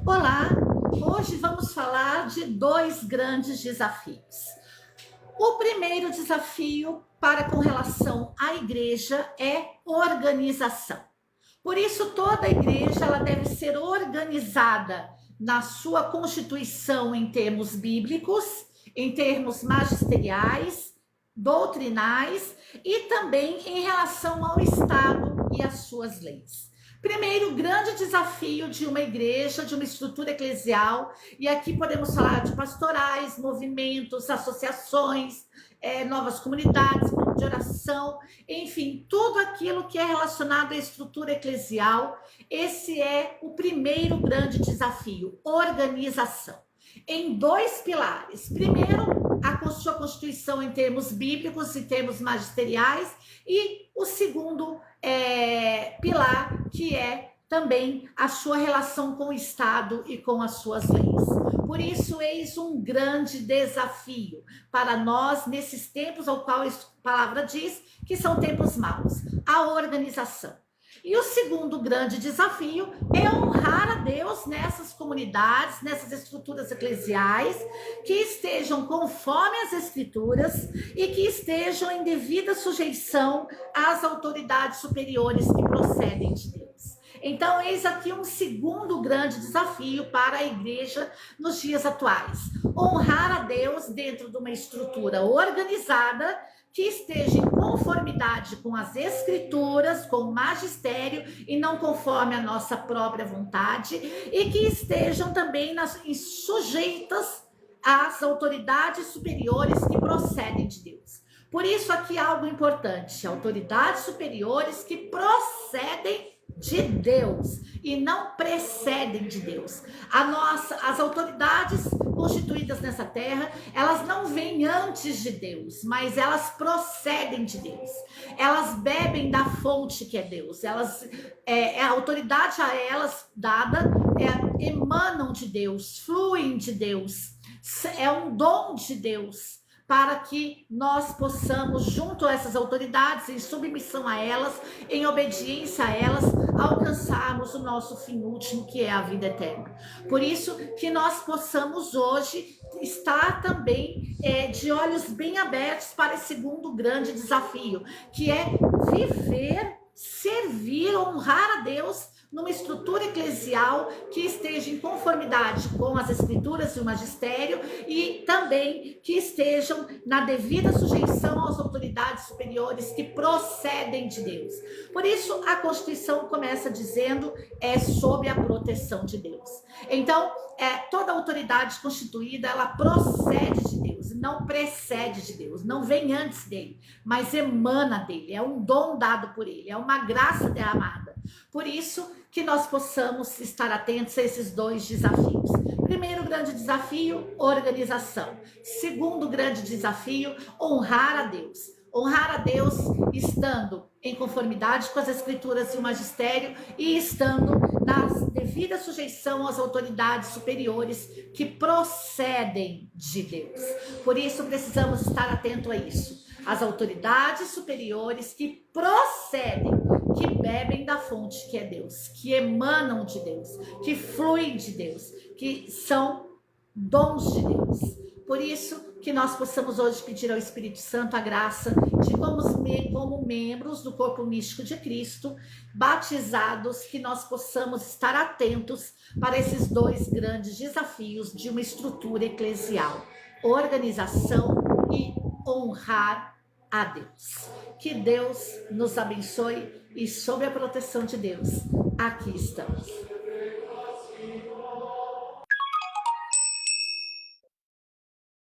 Olá, hoje vamos falar de dois grandes desafios. O primeiro desafio para com relação à igreja é organização. Por isso, toda a igreja ela deve ser organizada na sua constituição em termos bíblicos, em termos magisteriais, doutrinais e também em relação ao Estado e às suas leis. Primeiro grande desafio de uma igreja, de uma estrutura eclesial, e aqui podemos falar de pastorais, movimentos, associações, novas comunidades, grupo de oração, enfim, tudo aquilo que é relacionado à estrutura eclesial. Esse é o primeiro grande desafio: organização. Em dois pilares. Primeiro, a sua constituição em termos bíblicos, em termos magisteriais, e o segundo pilar, que é também a sua relação com o Estado e com as suas leis. Por isso, eis um grande desafio para nós nesses tempos ao qual a palavra diz que são tempos maus, a organização. E o segundo grande desafio é honrar a Deus nessas comunidades, nessas estruturas eclesiais, que estejam conforme as Escrituras e que estejam em devida sujeição às autoridades superiores que procedem de Deus. Então, eis aqui um segundo grande desafio para a igreja nos dias atuais: honrar a Deus dentro de uma estrutura organizada que esteja em conformidade com as Escrituras, com o magistério e não conforme a nossa própria vontade, e que estejam também sujeitas às autoridades superiores que procedem de Deus. Por isso, aqui algo importante: autoridades superiores que procedem de Deus e não precedem de Deus. As autoridades constituídas nessa terra, elas não vêm antes de Deus, mas elas procedem de Deus. Elas bebem da fonte que é Deus. A autoridade a elas dada emanam de Deus, fluem de Deus. É um dom de Deus, para que nós possamos, junto a essas autoridades, em submissão a elas, em obediência a elas, alcançarmos o nosso fim último, que é a vida eterna. Por isso que nós possamos hoje estar também de olhos bem abertos para esse segundo grande desafio, que é viver, servir, honrar a Deus numa estrutura eclesial que esteja em conformidade com as Escrituras e o magistério, e também que estejam na devida sujeição às autoridades superiores que procedem de Deus. Por isso, a Constituição começa dizendo sobre a proteção de Deus. Então, toda autoridade constituída, ela procede de Deus, não precede de Deus, não vem antes dele, mas emana dele, é um dom dado por ele, é uma graça derramada. Por isso que nós possamos estar atentos a esses dois desafios. Primeiro grande desafio, organização. Segundo grande desafio, honrar a Deus. Honrar a Deus estando em conformidade com as Escrituras e o magistério e estando na devida sujeição às autoridades superiores que procedem de Deus. Por isso precisamos estar atento a isso. As autoridades superiores que procedem, que bebem da fonte que é Deus, que emanam de Deus, que fluem de Deus, que são dons de Deus. Por isso que nós possamos hoje pedir ao Espírito Santo a graça de como membros do corpo místico de Cristo, batizados, que nós possamos estar atentos para esses dois grandes desafios de uma estrutura eclesial: organização e honrar a Deus. Que Deus nos abençoe e, sob a proteção de Deus, aqui estamos.